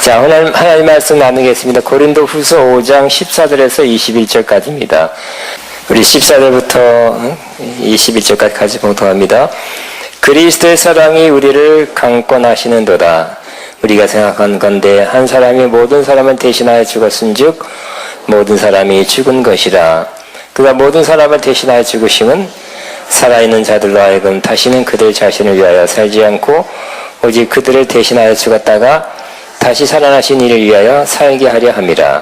자, 오늘 하나님 말씀 나누겠습니다. 고린도 후서 5장 14절에서 21절까지입니다. 우리 14절부터 21절까지 같이 봉독합니다. 그리스도의 사랑이 우리를 강권하시는도다. 우리가 생각한 건데 한 사람이 모든 사람을 대신하여 죽었은 즉 모든 사람이 죽은 것이라. 그가 모든 사람을 대신하여 죽으심은 살아있는 자들로 하여금 다시는 그들 자신을 위하여 살지 않고 오직 그들을 대신하여 죽었다가 다시 살아나신 이를 위하여 살게 하려 함이라.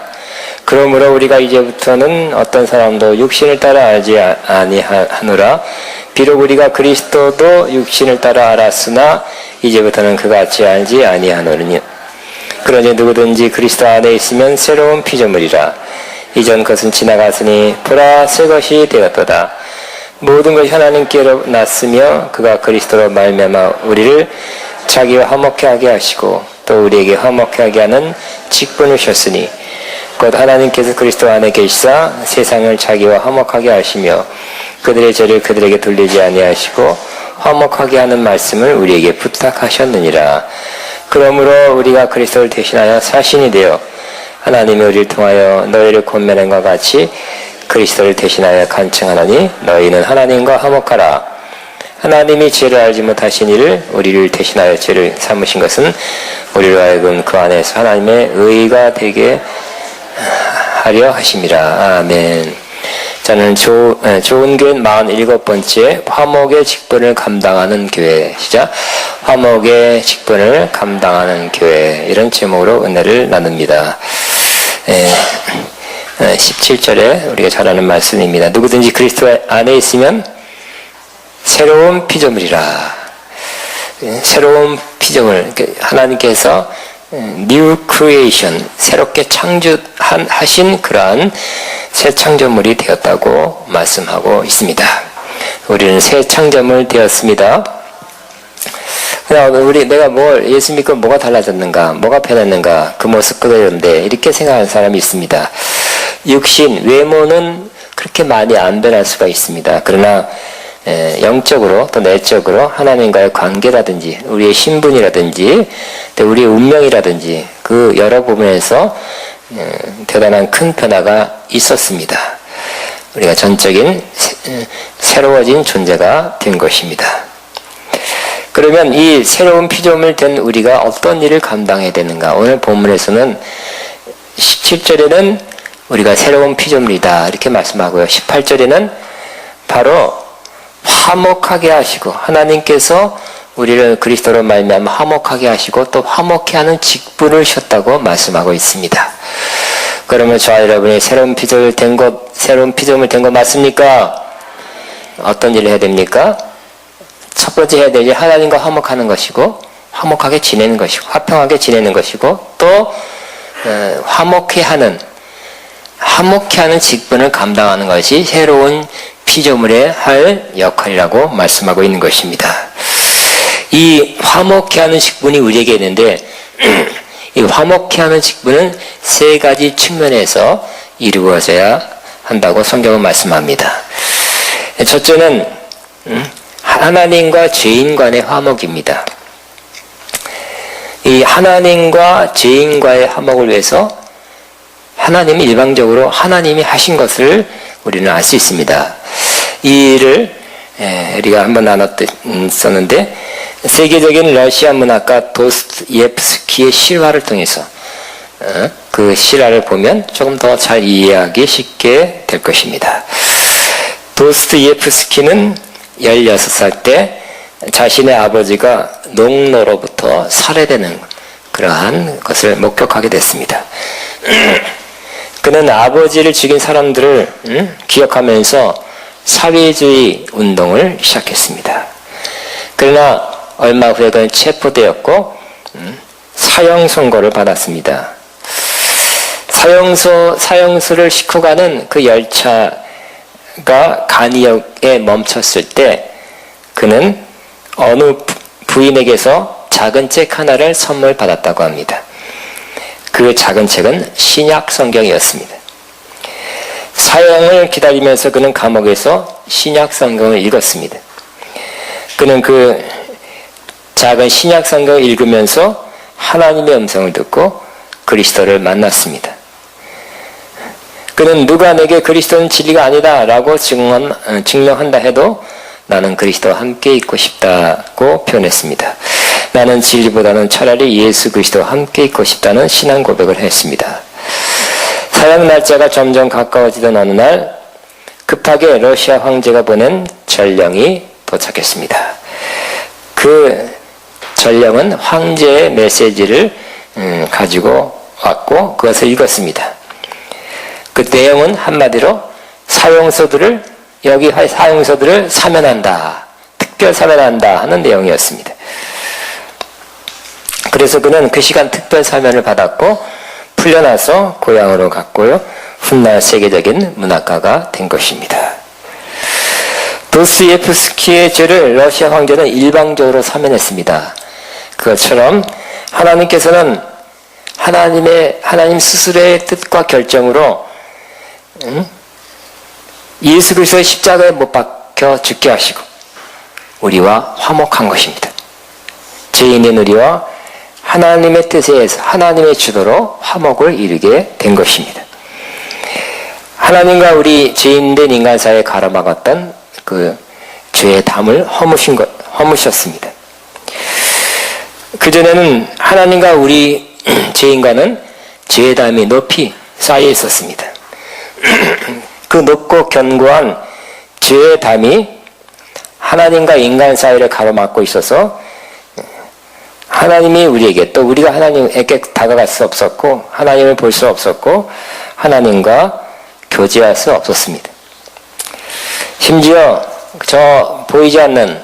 그러므로 우리가 이제부터는 어떤 사람도 육신을 따라 알지 아니하노라. 비록 우리가 그리스도도 육신을 따라 알았으나 이제부터는 그같이 알지 아니하노니. 그러니 누구든지 그리스도 안에 있으면 새로운 피조물이라. 이전 것은 지나갔으니 보라 새 것이 되었도다. 모든 것이 하나님께로 났으며 그가 그리스도로 말미암아 우리를 자기와 화목케 하게 하시고 또 우리에게 화목케 하게 하는 직분을 주셨으니 곧 하나님께서 그리스도 안에 계시사 세상을 자기와 화목하게 하시며 그들의 죄를 그들에게 돌리지 아니하시고 화목하게 하는 말씀을 우리에게 부탁하셨느니라. 그러므로 우리가 그리스도를 대신하여 사신이 되어 하나님이 우리를 통하여 너희를 권면한 것 같이 그리스도를 대신하여 간청하노니 너희는 하나님과 화목하라. 하나님이 죄를 알지 못하신 이를 우리를 대신하여 죄를 삼으신 것은 우리로 하여금 그 안에서 하나님의 의가 되게 하려 하심이라. 아멘. 저는 좋은 교회 47번째 화목의 직분을 감당하는 교회, 시작. 화목의 직분을 감당하는 교회, 이런 제목으로 은혜를 나눕니다. 17절에 우리가 잘 아는 말씀입니다. 누구든지 그리스도 안에 있으면 새로운 피조물이라. 새로운 피조물, 하나님께서 New Creation, 새롭게 창조하신 그러한 새 창조물이 되었다고 말씀하고 있습니다. 우리는 새 창조물 되었습니다. 내가 예수 믿고 뭐가 달라졌는가, 뭐가 변했는가, 그 모습 그대로인데, 이렇게 생각하는 사람이 있습니다. 육신, 외모는 그렇게 많이 안 변할 수가 있습니다. 그러나 영적으로 또 내적으로 하나님과의 관계라든지 우리의 신분이라든지 또 우리의 운명이라든지 그 여러 부분에서 대단한 큰 변화가 있었습니다. 우리가 전적인 새로워진 존재가 된 것입니다. 그러면 이 새로운 피조물 된 우리가 어떤 일을 감당해야 되는가? 오늘 본문에서는 17절에는 우리가 새로운 피조물이다 이렇게 말씀하고요. 18절에는 바로 화목하게 하시고 하나님께서 우리를 그리스도로 말미암아 화목하게 하시고 또 화목케 하는 직분을 주셨다고 말씀하고 있습니다. 그러면 저와 여러분이 새로운 피조물 된 것 맞습니까? 어떤 일을 해야 됩니까? 첫 번째 해야 되지 하나님과 화목하는 것이고 화목하게 지내는 것이고 화평하게 지내는 것이고 또 화목케 하는 직분을 감당하는 것이 새로운 피조물의 할 역할이라고 말씀하고 있는 것입니다. 이 화목케 하는 직분이 우리에게 있는데 이 화목케 하는 직분은 세 가지 측면에서 이루어져야 한다고 성경은 말씀합니다. 첫째는 하나님과 죄인 간의 화목입니다. 이 하나님과 죄인과의 화목을 위해서 하나님이 일방적으로 하나님이 하신 것을 우리는 알 수 있습니다. 이 일을 우리가 한번 나눴었는데 세계적인 러시아 문학가 도스토옙스키의 실화를 통해서 그 실화를 보면 조금 더 잘 이해하기 쉽게 될 것입니다. 도스토옙스키는 16살 때 자신의 아버지가 농노로부터 살해되는 그러한 것을 목격하게 됐습니다. 그는 아버지를 죽인 사람들을 기억하면서 사회주의 운동을 시작했습니다. 그러나 얼마 후에 그는 체포되었고 사형 선고를 받았습니다. 사형수를 싣고 가는 그 열차가 간이역에 멈췄을 때 그는 어느 부인에게서 작은 책 하나를 선물 받았다고 합니다. 그 작은 책은 신약 성경이었습니다. 사형을 기다리면서 그는 감옥에서 신약 성경을 읽었습니다. 그는 그 작은 신약 성경을 읽으면서 하나님의 음성을 듣고 그리스도를 만났습니다. 그는 누가 내게 그리스도는 진리가 아니다 라고 증명한다 해도 나는 그리스도와 함께 있고 싶다고 표현했습니다. 나는 진리보다는 차라리 예수 그리스도와 함께 있고 싶다는 신앙 고백을 했습니다. 사형 날짜가 점점 가까워지던 어느 날 급하게 러시아 황제가 보낸 전령이 도착했습니다. 그 전령은 황제의 메시지를 가지고 왔고 그것을 읽었습니다. 그 내용은 한마디로 여기 사용서들을 사면한다, 특별 사면한다 하는 내용이었습니다. 그래서 그는 그 시간 특별 사면을 받았고 풀려나서 고향으로 갔고요. 훗날 세계적인 문학가가 된 것입니다. 도스토옙스키의 죄를 러시아 황제는 일방적으로 사면했습니다. 그것처럼 하나님께서는 하나님 스스로의 뜻과 결정으로 예수 그리스도의 십자가에 못 박혀 죽게 하시고 우리와 화목한 것입니다. 죄인인 우리와 하나님의 뜻에 의해서 하나님의 주도로 화목을 이루게 된 것입니다. 하나님과 우리 죄인된 인간 사이에 가로막았던 그 죄의 담을 허무셨습니다. 그전에는 하나님과 우리 죄인과는 죄의 담이 높이 쌓여 있었습니다. 그 높고 견고한 죄의 담이 하나님과 인간 사이를 가로막고 있어서 하나님이 우리에게 또 우리가 하나님에게 다가갈 수 없었고 하나님을 볼 수 없었고 하나님과 교제할 수 없었습니다. 심지어 저 보이지 않는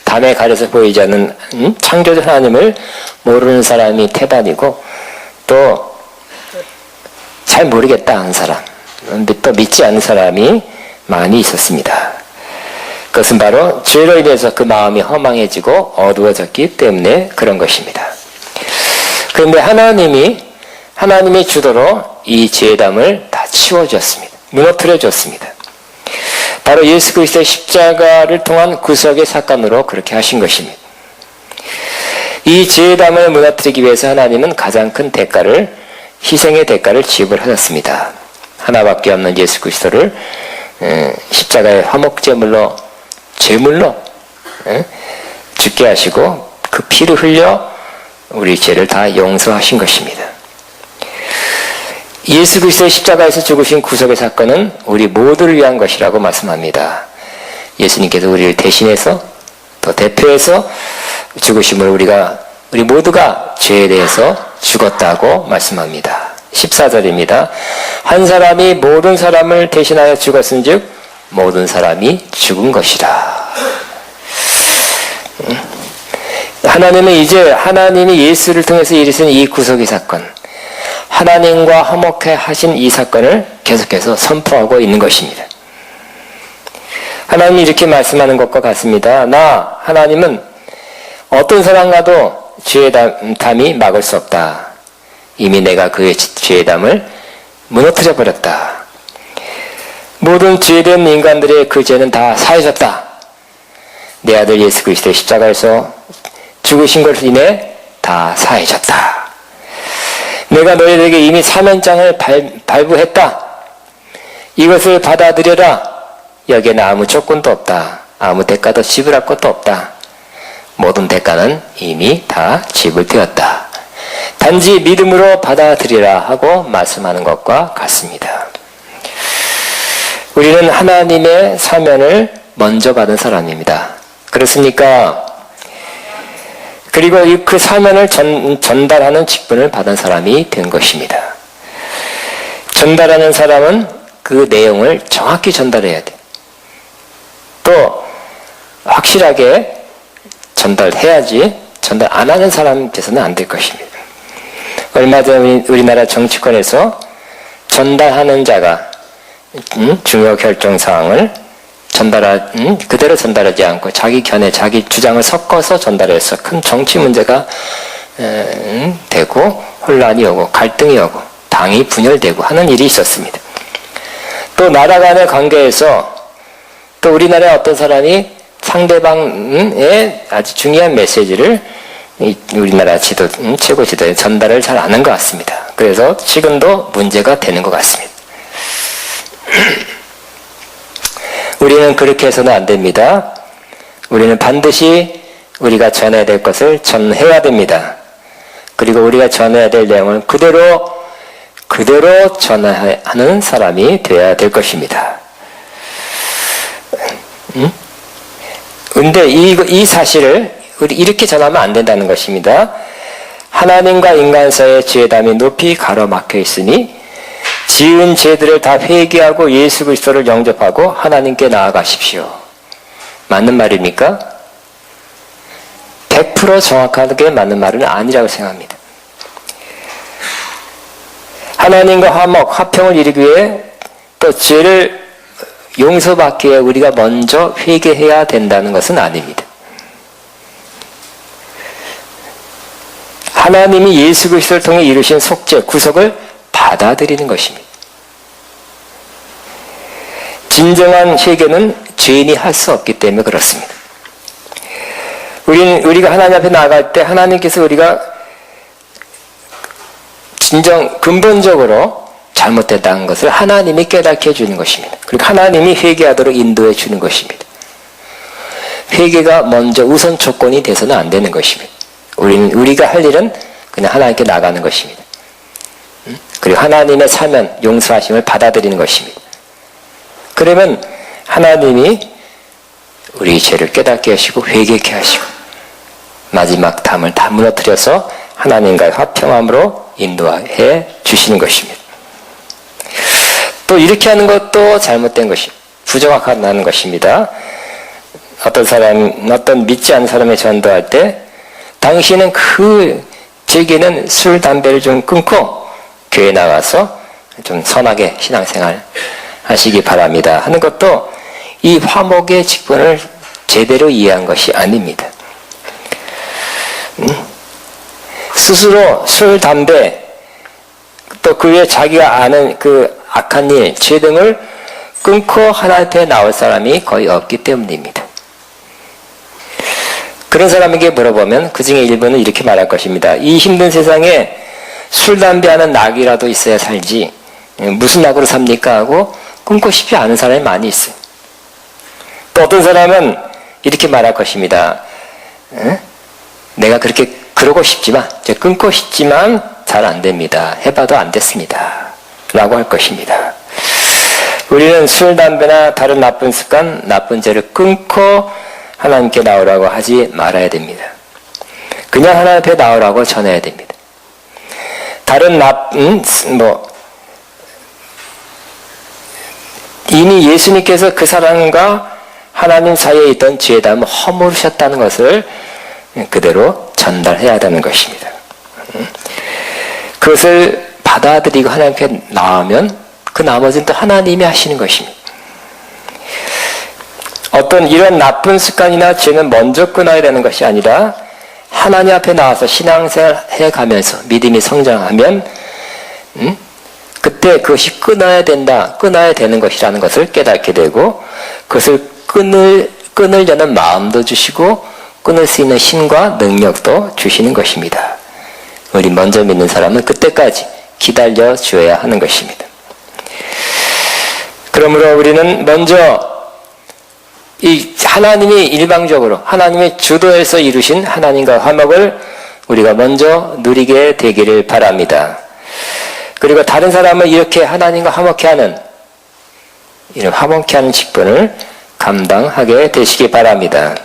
담에 가려서 보이지 않는 창조주 하나님을 모르는 사람이 태반이고 또 잘 모르겠다 하는 사람 또 믿지 않는 사람이 많이 있었습니다. 그것은 바로 죄로 인해서 그 마음이 허망해지고 어두워졌기 때문에 그런 것입니다. 그런데 하나님이 주도로 이 죄의 담을 다 치워줬습니다. 무너뜨려 줬습니다. 바로 예수 그리스도의 십자가를 통한 구속의 사건으로 그렇게 하신 것입니다. 이 죄의 담을 무너뜨리기 위해서 하나님은 가장 큰 희생의 대가를 지불하셨습니다. 하나밖에 없는 예수 그리스도를 십자가의 화목제물로 제물로 죽게 하시고 그 피를 흘려 우리 죄를 다 용서하신 것입니다. 예수 그리스도의 십자가에서 죽으신 구속의 사건은 우리 모두를 위한 것이라고 말씀합니다. 예수님께서 우리를 대신해서 또 대표해서 죽으심을 우리 모두가 죄에 대해서 죽었다고 말씀합니다. 14절입니다. 한 사람이 모든 사람을 대신하여 죽었은즉 모든 사람이 죽은 것이라. 하나님은 이제 하나님이 예수를 통해서 이루신 이 구속의 사건, 하나님과 화목해 하신 이 사건을 계속해서 선포하고 있는 것입니다. 하나님이 이렇게 말씀하는 것과 같습니다. 하나님은 어떤 사람과도 죄의 담이 막을 수 없다. 이미 내가 그의 죄의 담을 무너뜨려 버렸다. 모든 죄된 인간들의 그 죄는 다 사해졌다. 내 아들 예수 그리스도의 십자가에서 죽으신 것으로 인해 다 사해졌다. 내가 너희들에게 이미 사면장을 발부했다. 이것을 받아들여라. 여기에는 아무 조건도 없다. 아무 대가도 지불할 것도 없다. 모든 대가는 이미 다 지불되었다. 단지 믿음으로 받아들이라 하고 말씀하는 것과 같습니다. 우리는 하나님의 사면을 먼저 받은 사람입니다. 그렇습니까? 그리고 그 사면을 전달하는 직분을 받은 사람이 된 것입니다. 전달하는 사람은 그 내용을 정확히 전달해야 돼. 또 확실하게 전달해야지 전달 안 하는 사람 돼서는 안 될 것입니다. 얼마 전 우리나라 정치권에서 전달하는 자가 중요 결정사항을 그대로 전달하지 않고 자기 견해, 자기 주장을 섞어서 전달해서 큰 정치 문제가 되고 혼란이 오고 갈등이 오고 당이 분열되고 하는 일이 있었습니다. 또 나라 간의 관계에서 또 우리나라의 어떤 사람이 상대방의 아주 중요한 메시지를 우리나라 최고 지도에 전달을 잘 안 한 것 같습니다. 그래서 지금도 문제가 되는 것 같습니다. 우리는 그렇게 해서는 안 됩니다. 우리는 반드시 우리가 전해야 될 것을 전해야 됩니다. 그리고 우리가 전해야 될 내용을 그대로 전하는 사람이 되어야 될 것입니다. 근데 이 사실을 우리 이렇게 전하면 안 된다는 것입니다. 하나님과 인간 사이의 죄담이 높이 가로막혀 있으니 지은 죄들을 다 회개하고 예수 그리스도를 영접하고 하나님께 나아가십시오. 맞는 말입니까? 100% 정확하게 맞는 말은 아니라고 생각합니다. 하나님과 화평을 이루기 위해 또 죄를 용서받기 위해 우리가 먼저 회개해야 된다는 것은 아닙니다. 하나님이 예수 그리스도를 통해 이루신 속죄, 구속을 받아들이는 것입니다. 진정한 회개는 죄인이 할 수 없기 때문에 그렇습니다. 우리가 하나님 앞에 나아갈 때 하나님께서 우리가 근본적으로 잘못됐다는 것을 하나님이 깨닫게 해주는 것입니다. 그리고 하나님이 회개하도록 인도해 주는 것입니다. 회개가 먼저 우선 조건이 돼서는 안 되는 것입니다. 우리가 할 일은 그냥 하나님께 나가는 것입니다. 그리고 하나님의 사면, 용서하심을 받아들이는 것입니다. 그러면 하나님이 우리 죄를 깨닫게 하시고 회개케 하시고 마지막 담을 다 무너뜨려서 하나님과의 화평함으로 인도해 주시는 것입니다. 또 이렇게 하는 것도 잘못된 것입니다. 부정확하다는 것입니다. 어떤 믿지 않는 사람의 전도할 때 당신은 제게는 술, 담배를 좀 끊고 교회 나가서 좀 선하게 신앙생활 하시기 바랍니다 하는 것도 이 화목의 직분을 제대로 이해한 것이 아닙니다. 스스로 술, 담배 또 그 외에 자기가 아는 그 악한 일, 죄 등을 끊고 하나님 앞에 나올 사람이 거의 없기 때문입니다. 그런 사람에게 물어보면 그 중에 일부는 이렇게 말할 것입니다. 이 힘든 세상에 술, 담배 하는 낙이라도 있어야 살지 무슨 낙으로 삽니까? 하고 끊고 싶지 않은 사람이 많이 있어요. 또 어떤 사람은 이렇게 말할 것입니다. 내가 그러고 싶지만, 끊고 싶지만 잘 안 됩니다. 해봐도 안 됐습니다. 라고 할 것입니다. 우리는 술, 담배나 다른 나쁜 습관, 나쁜 죄를 끊고 하나님께 나오라고 하지 말아야 됩니다. 그냥 하나님 앞에 나오라고 전해야 됩니다. 다른 이미 예수님께서 그 사람과 하나님 사이에 있던 죄담을 허물으셨다는 것을 그대로 전달해야 하는 것입니다. 그것을 받아들이고 하나님께 나오면 그 나머지는 또 하나님이 하시는 것입니다. 어떤 이런 나쁜 습관이나 죄는 먼저 끊어야 되는 것이 아니라 하나님 앞에 나와서 신앙생활 해가면서 믿음이 성장하면 그때 그것이 끊어야 되는 것이라는 것을 깨닫게 되고 그것을 끊으려는 마음도 주시고 끊을 수 있는 힘과 능력도 주시는 것입니다. 우리 먼저 믿는 사람은 그때까지 기다려 주어야 하는 것입니다. 그러므로 우리는 먼저 이 하나님이 일방적으로 하나님의 주도에서 이루신 하나님과 화목을 우리가 먼저 누리게 되기를 바랍니다. 그리고 다른 사람을 이렇게 하나님과 화목케 하는 이런 화목케 하는 직분을 감당하게 되시기 바랍니다.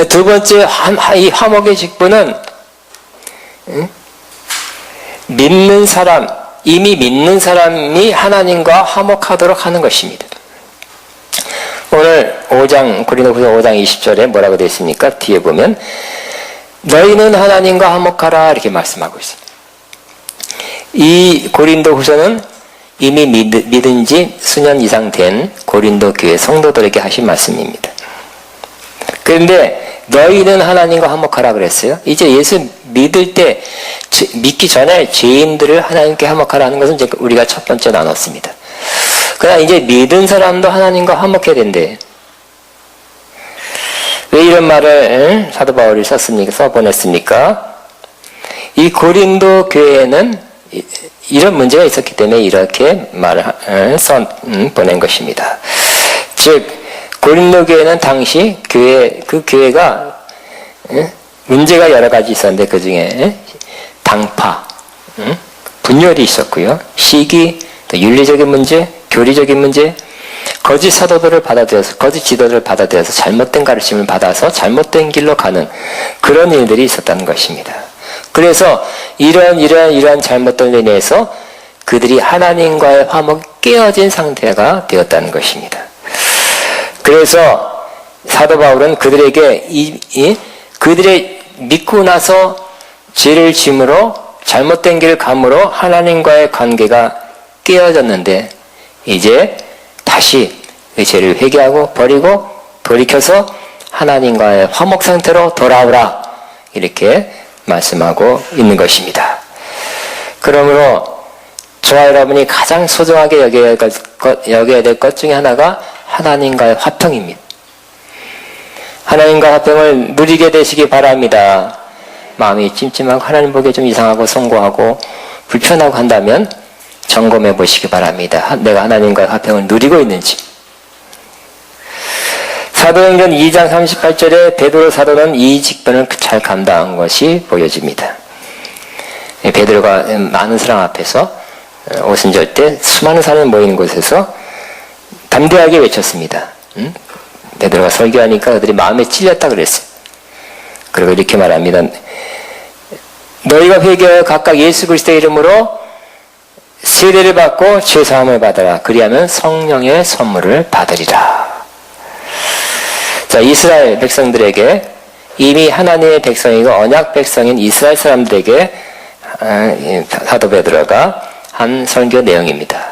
두 번째 이 화목의 직분은 이미 믿는 사람이 하나님과 화목하도록 하는 것입니다. 오늘 고린도후서 5장 20절에 뭐라고 되어 있습니까? 뒤에 보면 너희는 하나님과 화목하라 이렇게 말씀하고 있습니다. 이 고린도후서는 이미 믿은 지 수년 이상 된 고린도 교회 성도들에게 하신 말씀입니다. 그런데 너희는 하나님과 화목하라 그랬어요. 이제 예수 믿기 전에 죄인들을 하나님께 화목하라는 것은 이제 우리가 첫 번째 나눴습니다. 그러나 이제 믿은 사람도 하나님과 화목해야 된대. 왜 이런 말을 사도 바울이 써보냈습니까? 이 고린도 교회에는 이런 문제가 있었기 때문에 이렇게 말을 보낸 것입니다. 즉 고린도 교회는 당시 그 교회가 문제가 여러 가지 있었는데 그 중에 당파, 분열이 있었고요. 시기, 또 윤리적인 문제, 교리적인 문제, 거짓 사도들을 받아들여서 거짓 지도들을 받아들여서 잘못된 가르침을 받아서 잘못된 길로 가는 그런 일들이 있었다는 것입니다. 그래서 이러한 잘못된 일에 인해서 그들이 하나님과의 화목이 깨어진 상태가 되었다는 것입니다. 그래서 사도 바울은 그들에게 그들의 믿고 나서 죄를 짐으로 잘못된 길을 감으로 하나님과의 관계가 깨어졌는데 이제 다시 그 죄를 회개하고 버리고 돌이켜서 하나님과의 화목 상태로 돌아오라 이렇게 말씀하고 있는 것입니다. 그러므로 저와 여러분이 가장 소중하게 여겨야 될 것 중에 하나가 하나님과의 화평입니다. 하나님과 화평을 누리게 되시기 바랍니다. 마음이 찜찜하고 하나님 보기에 좀 이상하고 송구하고 불편하고 한다면 점검해 보시기 바랍니다. 내가 하나님과의 화평을 누리고 있는지. 사도행전 2장 38절에 베드로 사도는 이 직분을 잘 감당한 것이 보여집니다. 베드로가 많은 사람 앞에서 오순절 때 수많은 사람이 모이는 곳에서 담대하게 외쳤습니다. 베드로가 설교하니까 그들이 마음에 찔렸다 그랬어요. 그리고 이렇게 말합니다. 너희가 회개하여 각각 예수 그리스도의 이름으로 세례를 받고 죄사함을 받아라. 그리하면 성령의 선물을 받으리라. 자, 이스라엘 백성들에게 이미 하나님의 백성이고 언약 백성인 이스라엘 사람들에게 사도 베드로가 한 설교 내용입니다.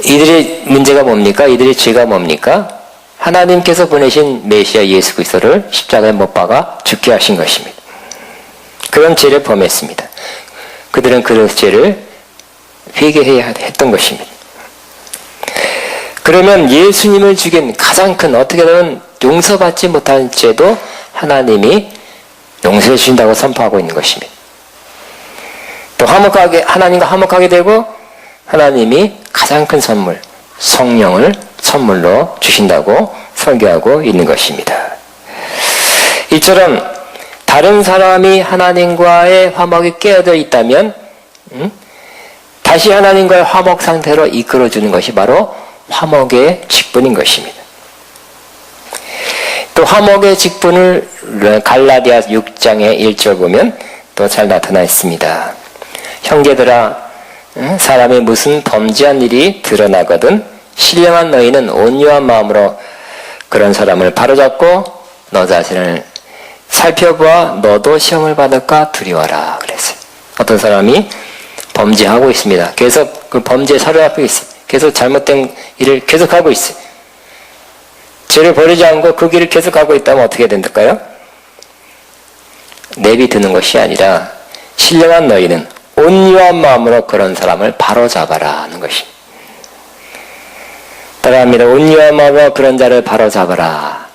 이들의 문제가 뭡니까? 이들의 죄가 뭡니까? 하나님께서 보내신 메시아 예수 그리스도를 십자가에 못 박아 죽게 하신 것입니다. 그런 죄를 범했습니다. 그들은 그 죄를 회개해야 했던 것입니다. 그러면 예수님을 죽인 가장 큰 어떻게든 용서받지 못한 죄도 하나님이 용서해 주신다고 선포하고 있는 것입니다. 또 하나님과 화목하게 되고 하나님이 가장 큰 선물, 성령을 선물로 주신다고 설교하고 있는 것입니다. 이처럼 다른 사람이 하나님과의 화목이 깨어져 있다면 다시 하나님과의 화목 상태로 이끌어주는 것이 바로 화목의 직분인 것입니다. 또 화목의 직분을 갈라디아 6장의 1절 보면 또 잘 나타나 있습니다. 형제들아 사람이 무슨 범죄한 일이 드러나거든 신령한 너희는 온유한 마음으로 그런 사람을 바로잡고 너 자신을 살펴보아 너도 시험을 받을까 두려워라 그랬어요. 어떤 사람이 범죄하고 있습니다. 계속 그 범죄 사료 앞에 있어요. 계속 잘못된 일을 계속하고 있어요. 죄를 버리지 않고 그 길을 계속하고 있다면 어떻게 된다까요? 내비두는 것이 아니라 신령한 너희는 온유한 마음으로 그런 사람을 바로잡아라 하는 것입니다. 따라합니다. 온유한 마음으로 그런 자를 바로잡아라.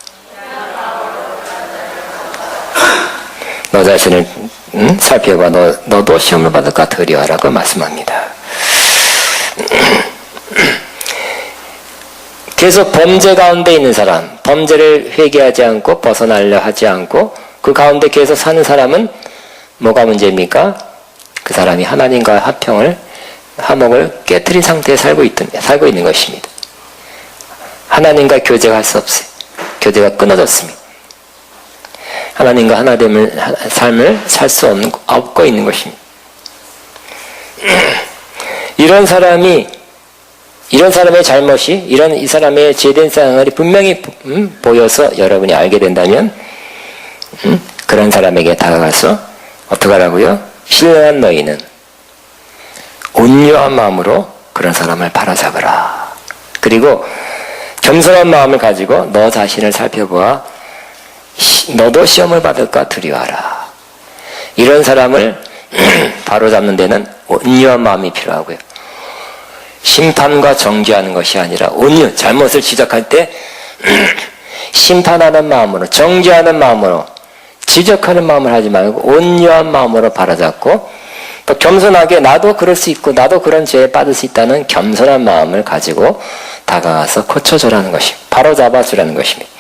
너 자신을 살펴봐. 너도 시험을 받을까 두려워라고 말씀합니다. 계속 범죄 가운데 있는 사람, 범죄를 회개하지 않고 벗어나려 하지 않고 그 가운데 계속 사는 사람은 뭐가 문제입니까? 그 사람이 하나님과 화목을 깨뜨린 상태에 살고 있는 것입니다. 하나님과 교제가 할 수 없어요. 교제가 끊어졌습니다. 하나님과 하나됨을 삶을 살 수 없고 있는 것입니다. 이런 사람의 잘못이 이 사람의 죄된 생활이 분명히 보여서 여러분이 알게 된다면 그런 사람에게 다가가서 어떻게 하라고요? 신령한 너희는 온유한 마음으로 그런 사람을 바로잡으라. 그리고 겸손한 마음을 가지고 너 자신을 살펴보아 너도 시험을 받을까 두려워하라. 이런 사람을 바로잡는 데는 온유한 마음이 필요하고요. 심판과 정죄하는 것이 아니라 온유, 잘못을 지적할 때 심판하는 마음으로, 정죄하는 마음으로 지적하는 마음을 하지 말고 온유한 마음으로 바라잡고 또 겸손하게 나도 그럴 수 있고 나도 그런 죄에 빠질 수 있다는 겸손한 마음을 가지고 다가가서 고쳐주라는 것입니다. 바로 잡아주라는 것입니다.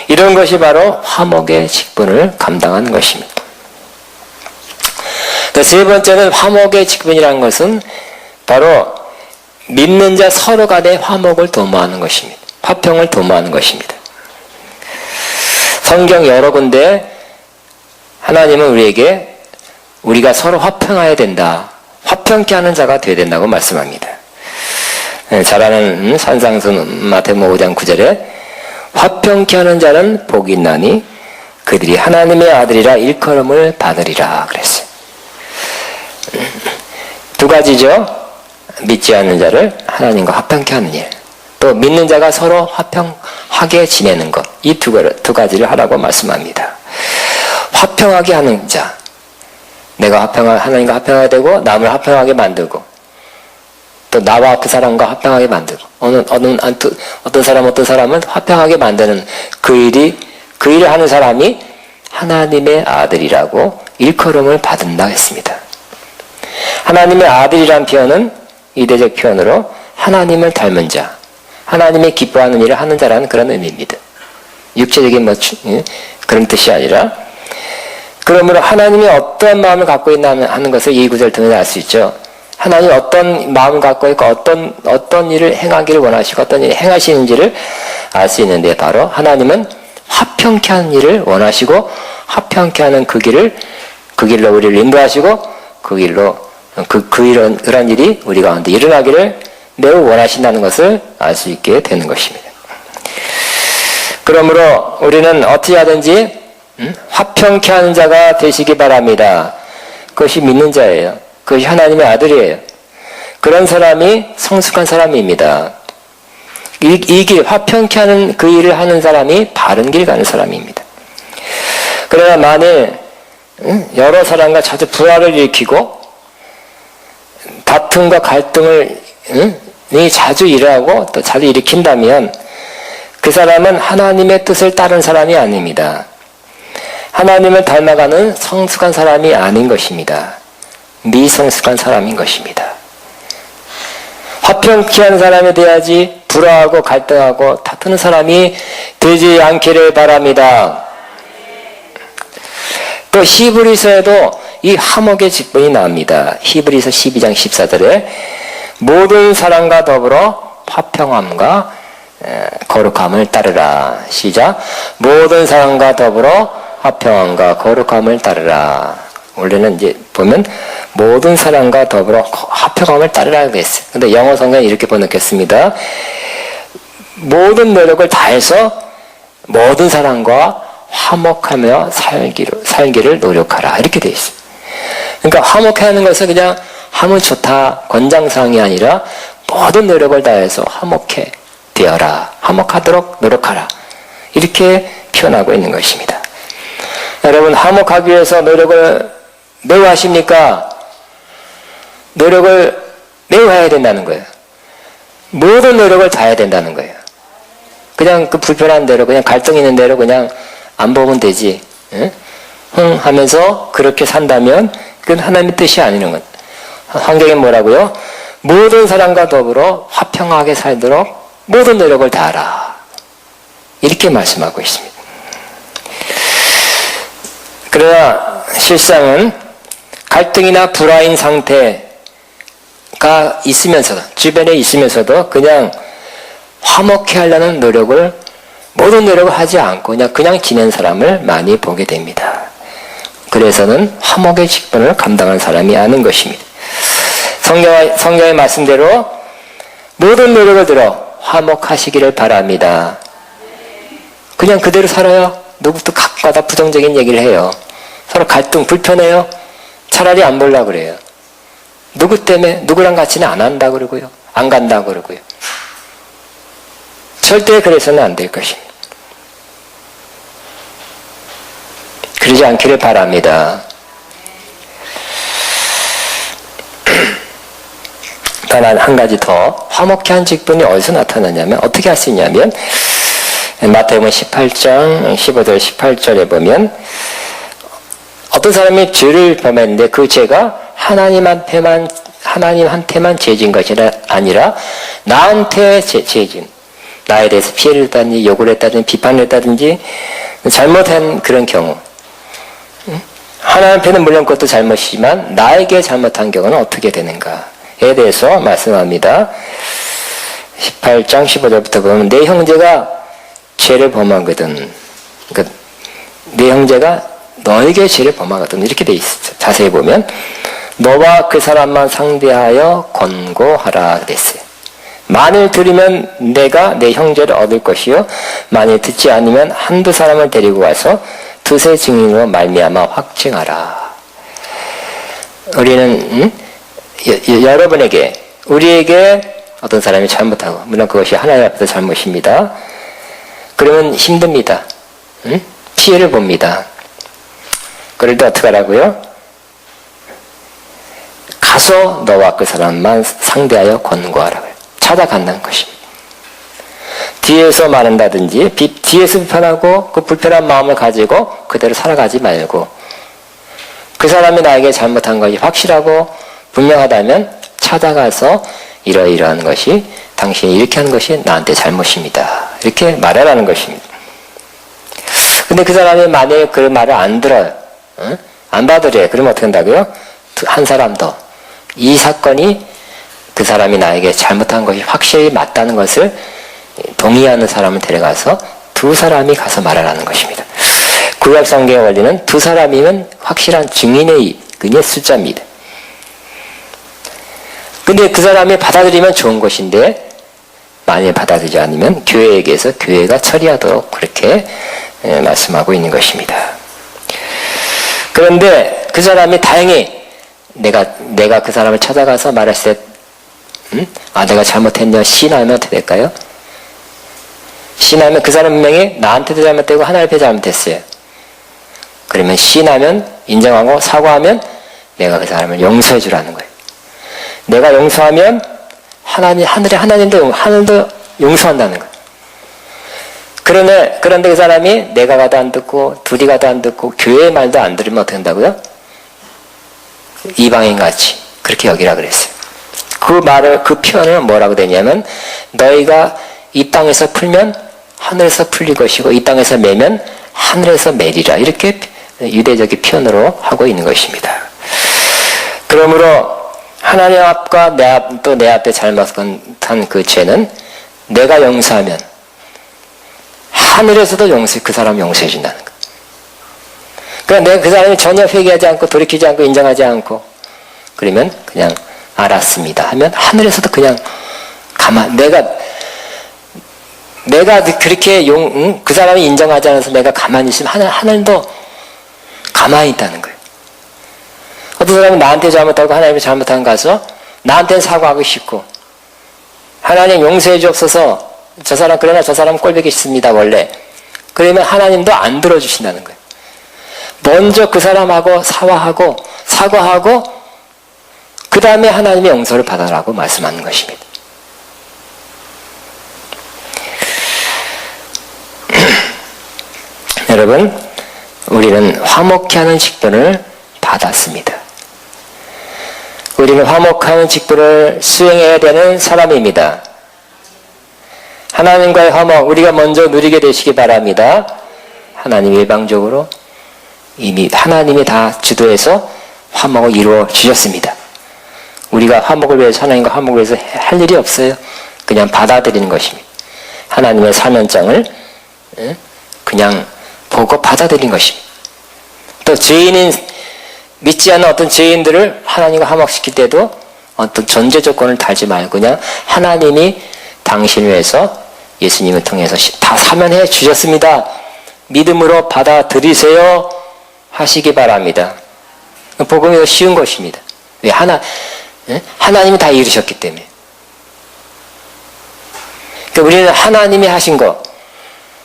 이런 것이 바로 화목의 직분을 감당하는 것입니다. 세 번째는 화목의 직분이라는 것은 바로 믿는 자 서로 간의 화목을 도모하는 것입니다. 화평을 도모하는 것입니다. 성경 여러 군데 하나님은 우리에게 우리가 서로 화평해야 된다. 화평케 하는 자가 되어야 된다고 말씀합니다. 잘 아는 산상순 마태복음 5장 9절에 화평케 하는 자는 복이 있나니 그들이 하나님의 아들이라 일컬음을 받으리라 그랬어요. 두 가지죠. 믿지 않는 자를 하나님과 화평케 하는 일, 또 믿는 자가 서로 화평하게 지내는 것, 이 두 가지를 하라고 말씀합니다. 화평하게 하는 자, 내가 하나님과 화평하게 되고 남을 화평하게 만들고 또 나와 그 사람과 화평하게 만들고 어떤 사람은 화평하게 만드는 그 일을 하는 사람이 하나님의 아들이라고 일컬음을 받는다 했습니다. 하나님의 아들이란 표현은 이대적 표현으로 하나님을 닮은 자, 하나님의 기뻐하는 일을 하는 자라는 그런 의미입니다. 육체적인 그런 뜻이 아니라, 그러므로 하나님이 어떤 마음을 갖고 있나 하는 것을 이 구절 통해서 알 수 있죠. 하나님이 어떤 마음을 갖고 있고 어떤 일을 행하기를 원하시고 어떤 일을 행하시는지를 알 수 있는데, 바로 하나님은 화평케 하는 일을 원하시고 화평케 하는 그 길로 우리를 인도하시고 그 길로 그런 일이 우리 가운데 일어나기를 매우 원하신다는 것을 알 수 있게 되는 것입니다. 그러므로 우리는 어떻게 하든지 화평케 하는 자가 되시기 바랍니다. 그것이 믿는 자예요. 그것이 하나님의 아들이에요. 그런 사람이 성숙한 사람입니다. 이 길, 화평케 하는 그 일을 하는 사람이 바른 길 가는 사람입니다. 그러나 만일 여러 사람과 자주 불화를 일으키고 다툼과 갈등을 자주 일어나고 또 자주 일으킨다면 그 사람은 하나님의 뜻을 따른 사람이 아닙니다. 하나님을 닮아가는 성숙한 사람이 아닌 것입니다. 미성숙한 사람인 것입니다. 화평케 하는 사람이 돼야지 불화하고 갈등하고 다투는 사람이 되지 않기를 바랍니다. 또 히브리서에도 이 화목의 직분이 나옵니다. 히브리서 12장 14절에 모든 사람과 더불어 화평함과 거룩함을 따르라. 시작. 모든 사람과 더불어 화평함과 거룩함을 따르라. 원래는 이제 보면 모든 사람과 더불어 화평함을 따르라 그랬어요. 근데 영어 성경은 이렇게 번역했습니다. 모든 노력을 다해서 모든 사람과 화목하며 살기를 노력하라. 이렇게 되어 있어요. 그러니까 화목하는 것은 그냥 하면 좋다, 권장사항이 아니라 모든 노력을 다해서 화목해 되어라. 화목하도록 노력하라. 이렇게 표현하고 있는 것입니다. 여러분, 화목하기 위해서 노력을 매우 하십니까? 노력을 매우 해야 된다는 거예요. 모든 노력을 다 해야 된다는 거예요. 그냥 그 불편한 대로, 그냥 갈등 있는 대로 그냥 안 보면 되지. 응? 하면서 그렇게 산다면 그건 하나님의 뜻이 아니는 것. 성경에 뭐라고요? 모든 사람과 더불어 화평하게 살도록 모든 노력을 다하라. 이렇게 말씀하고 있습니다. 그러나 실상은 갈등이나 불화인 상태가 있으면서도, 주변에 있으면서도 그냥 화목해 하려는 모든 노력을 하지 않고 그냥 지낸 사람을 많이 보게 됩니다. 그래서는 화목의 직분을 감당한 사람이 아닌 것입니다. 성경의 말씀대로 모든 노력을 들어 화목하시기를 바랍니다. 그냥 그대로 살아요. 누구도 각과 다 부정적인 얘기를 해요. 서로 갈등, 불편해요. 차라리 안 보려고 그래요. 누구 때문에 누구랑 같이는 안 한다 그러고요. 안 간다 그러고요. 절대 그래서는 안 될 것입니다. 그러지 않기를 바랍니다. 단 한 가지 더, 화목케 한 직분이 어디서 나타나냐면, 어떻게 할 수 있냐면, 마태복음 18장 15절 18절에 보면 어떤 사람이 죄를 범했는데 그 죄가 하나님한테만 죄진 것이 아니라 나한테 죄진, 나에 대해서 피해를 했다든지 욕을 했다든지 비판을 했다든지 잘못한 그런 경우, 하나님께는 물론 그것도 잘못이지만 나에게 잘못한 경우는 어떻게 되는가에 대해서 말씀합니다. 18장 15절부터 보면 내 형제가 죄를 범하거든, 그러니까 내 형제가 너에게 죄를 범하거든 이렇게 돼 있어요. 자세히 보면 너와 그 사람만 상대하여 권고하라 그랬어요. 만일 들으면 내가 내 형제를 얻을 것이요 만일 듣지 않으면 한두 사람을 데리고 와서 두세 증인으로 말미암아 확증하라. 우리는 여러분에게, 우리에게 어떤 사람이 잘못하고, 물론 그것이 하나님 앞에서 잘못입니다. 그러면 힘듭니다. 피해를 봅니다. 그럴 때 어떻게 하라고요? 가서 너와 그 사람만 상대하여 권고하라고요. 찾아간다는 것입니다. 뒤에서 말한다든지 뒤에서 비판하고 그 불편한 마음을 가지고 그대로 살아가지 말고, 그 사람이 나에게 잘못한 것이 확실하고 분명하다면 찾아가서 이러이러한 것이, 당신이 이렇게 하는 것이 나한테 잘못입니다, 이렇게 말하라는 것입니다. 근데 그 사람이 만약에 그 말을 안 들어요, 안 받으래요. 그러면 어떻게 한다고요? 한 사람 더, 이 사건이 그 사람이 나에게 잘못한 것이 확실히 맞다는 것을 동의하는 사람을 데려가서 두 사람이 가서 말하라는 것입니다. 구약 성경의 원리는 두 사람이면 확실한 증인의 숫자입니다. 근데 그 사람이 받아들이면 좋은 것인데 만일 받아들이지 않으면 교회에게서 교회가 처리하도록 그렇게 말씀하고 있는 것입니다. 그런데 그 사람이 다행히 내가 그 사람을 찾아가서 말했을 때 내가 잘못했냐 시인하면 어떻게 될까요? 시인하면 그 사람 분명히 나한테도 잘못되고 하나님께 잘못했어요. 그러면 시인하면, 인정하고 사과하면 내가 그 사람을 용서해 주라는 거예요. 내가 용서하면 하늘의 하나님도 용서한다는 거예요. 그런데 그 사람이 내가 가도 안 듣고 둘이 가도 안 듣고 교회의 말도 안 들으면 어떻게 한다고요? 이방인같이 그렇게 여기라 그랬어요. 그 표현을 뭐라고 되냐면 너희가 이 땅에서 풀면 하늘에서 풀릴 것이고 이 땅에서 매면 하늘에서 매리라, 이렇게 유대적인 표현으로 하고 있는 것입니다. 그러므로 하나님 앞과 내 앞에 잘못한 그 죄는 내가 용서하면 하늘에서도 그 사람 용서해 준다는 거예요. 그러니까 내가 그 사람이 전혀 회개하지 않고 돌이키지 않고 인정하지 않고 그러면 그냥 알았습니다 하면 하늘에서도 그냥 내가 그렇게 그 사람이 인정하지 않아서 내가 가만히 있으면 하늘도 가만히 있다는 거예요. 어떤 사람은 나한테 잘못하고 하나님이 잘못한 가서 나한테는 사과하고 싶고 하나님 용서해 주옵소서, 그러나 저 사람 꼴보기 싫습니다 원래, 그러면 하나님도 안 들어주신다는 거예요. 먼저 그 사람하고 사과하고 그 다음에 하나님의 용서를 받아라고 말씀하는 것입니다. 여러분, 우리는 화목케 하는 직분을 받았습니다. 우리는 화목하는 직분을 수행해야 되는 사람입니다. 하나님과의 화목, 우리가 먼저 누리게 되시기 바랍니다. 하나님 일방적으로 이미 하나님이 다 주도해서 화목을 이루어 주셨습니다. 우리가 화목을 위해서, 하나님과 화목을 위해서 할 일이 없어요. 그냥 받아들이는 것입니다. 하나님의 사면장을 그냥 보고 받아들이는 것입니다. 또 믿지 않는 어떤 죄인들을 하나님과 화목시킬 때도 어떤 전제 조건을 달지 말고 그냥 하나님이 당신을 위해서 예수님을 통해서 다 사면해 주셨습니다, 믿음으로 받아들이세요 하시기 바랍니다. 복음이 더 쉬운 것입니다. 왜? 하나님이 다 이루셨기 때문에. 그러니까 우리는 하나님이 하신 거,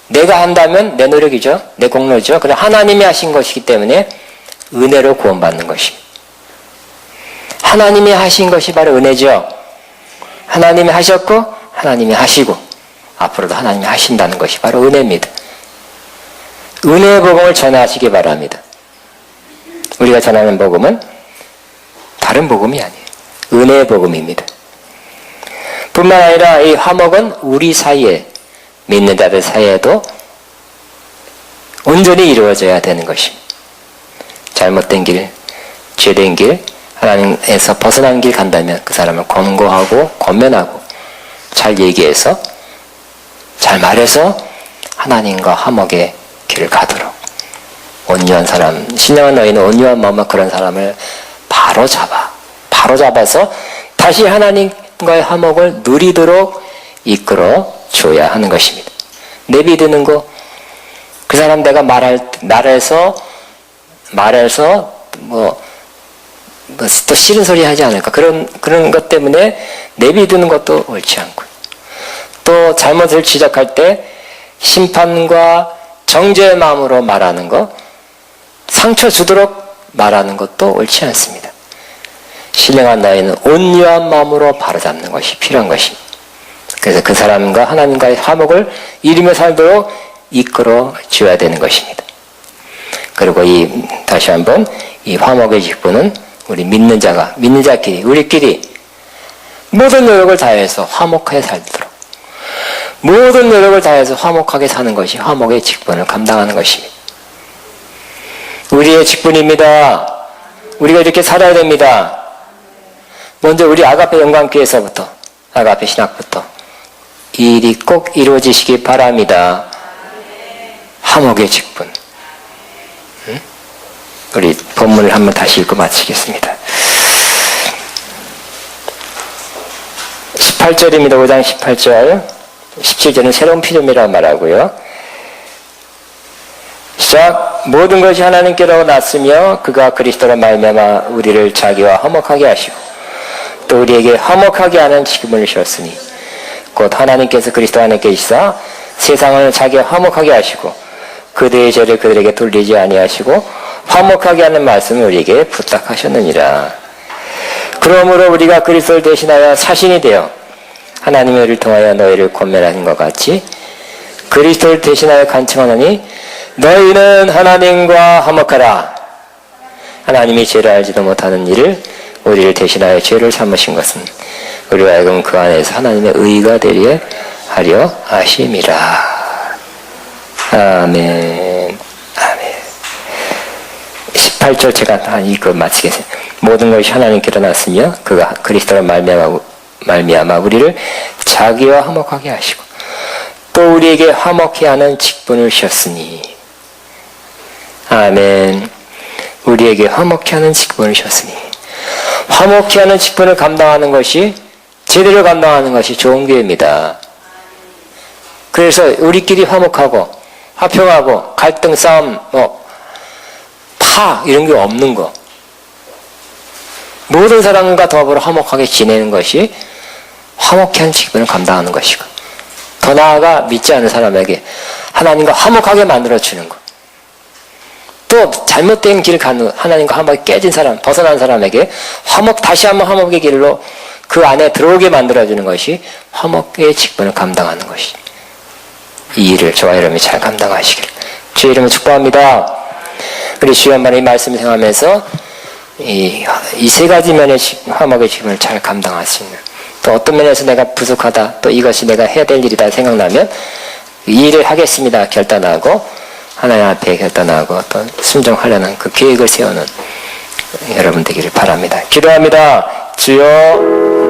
내가 한다면 내 노력이죠, 내 공로죠. 그럼 하나님이 하신 것이기 때문에 은혜로 구원받는 것입니다. 하나님이 하신 것이 바로 은혜죠. 하나님이 하셨고 하나님이 하시고 앞으로도 하나님이 하신다는 것이 바로 은혜입니다. 은혜의 복음을 전하시기 바랍니다. 우리가 전하는 복음은 다른 복음이 아니에요. 은혜의 복음입니다. 뿐만 아니라 이 화목은 우리 사이에, 믿는 자들 사이에도 온전히 이루어져야 되는 것입니다. 잘못된 길, 죄된 길, 하나님에서 벗어난 길 간다면 그 사람을 권고하고 권면하고 잘 얘기해서 잘 말해서 하나님과 화목의 길을 가도록, 온유한 사람, 신령한 너희는 온유한 마음과 그런 사람을 바로 잡아서 다시 하나님과의 화목을 누리도록 이끌어 줘야 하는 것입니다. 내비두는 거, 그 사람 내가 말해서 또 싫은 소리 하지 않을까, 그런 것 때문에 내비두는 것도 옳지 않고, 또 잘못을 지적할 때 심판과 정죄의 마음으로 말하는 것, 상처 주도록 말하는 것도 옳지 않습니다. 신령한 나이는 온유한 마음으로 바로잡는 것이 필요한 것입니다. 그래서 그 사람과 하나님과의 화목을 이루며 살도록 이끌어 줘야 되는 것입니다. 그리고 다시 한번 이 화목의 직분은 우리 믿는 자끼리, 우리끼리 모든 노력을 다해서 화목하게 살도록, 모든 노력을 다해서 화목하게 사는 것이 화목의 직분을 감당하는 것입니다. 우리의 직분입니다. 우리가 이렇게 살아야 됩니다. 먼저 우리 아가페 영광교회에서부터, 아가페 신학부터 이 일이 꼭 이루어지시기 바랍니다. 화목의 직분. 우리 본문을 한번 다시 읽고 마치겠습니다. 18절입니다. 5장 18절. 17절은 새로운 피조물이라고 말하고요. 시작. 모든 것이 하나님께로 났으며 그가 그리스도로 말미암아 우리를 자기와 화목하게 하시고 또 우리에게 화목하게 하는 직분을 주셨으니 곧 하나님께서 그리스도 안에 계시사 세상을 자기와 화목하게 하시고 그들의 죄를 그들에게 돌리지 아니하시고 화목하게 하는 말씀을 우리에게 부탁하셨느니라. 그러므로 우리가 그리스도를 대신하여 사신이 되어 하나님의 일을 통하여 너희를 권면하는 것 같이 그리스도를 대신하여 간청하노니 너희는 하나님과 화목하라. 하나님이 죄를 알지도 못하는 일을 우리를 대신하여 죄를 삼으신 것은 우리가 하여금 그 안에서 하나님의 의가 되려 하려 하심이라. 아멘. 아멘. 18절 제가 다 읽고 마치겠습니다. 모든 것이 하나님께로 났으며 그가 그리스도로 말미암아 우리를 자기와 화목하게 하시고 또 우리에게 화목해 하는 직분을 주셨으니. 아멘. 우리에게 화목해 하는 직분을 주셨으니. 화목해 하는 직분을 감당하는 것이, 제대로 감당하는 것이 좋은 교회입니다. 그래서 우리끼리 화목하고 화평하고 갈등, 싸움, 이런 게 없는 거. 모든 사람과 더불어 화목하게 지내는 것이 화목해 하는 직분을 감당하는 것이고, 더 나아가 믿지 않는 사람에게 하나님과 화목하게 만들어주는 것. 또 잘못된 길을 가는, 하나님과 화목이 깨진 사람, 벗어난 사람에게 다시 한번 화목의 길로 그 안에 들어오게 만들어주는 것이 화목의 직분을 감당하는 것이. 이 일을 저와 여러분이 잘 감당하시길 주의 이름으로 축복합니다. 우리 주의 한번에 이 말씀을 생각하면서 이 세 가지 면의 화목의 직분을 잘 감당할 수 있는, 또 어떤 면에서 내가 부족하다, 또 이것이 내가 해야 될 일이다 생각나면 이 일을 하겠습니다 결단하고 하나님 앞에 결단하고 또 순종하려는 그 계획을 세우는 여러분 되기를 바랍니다. 기도합니다. 주여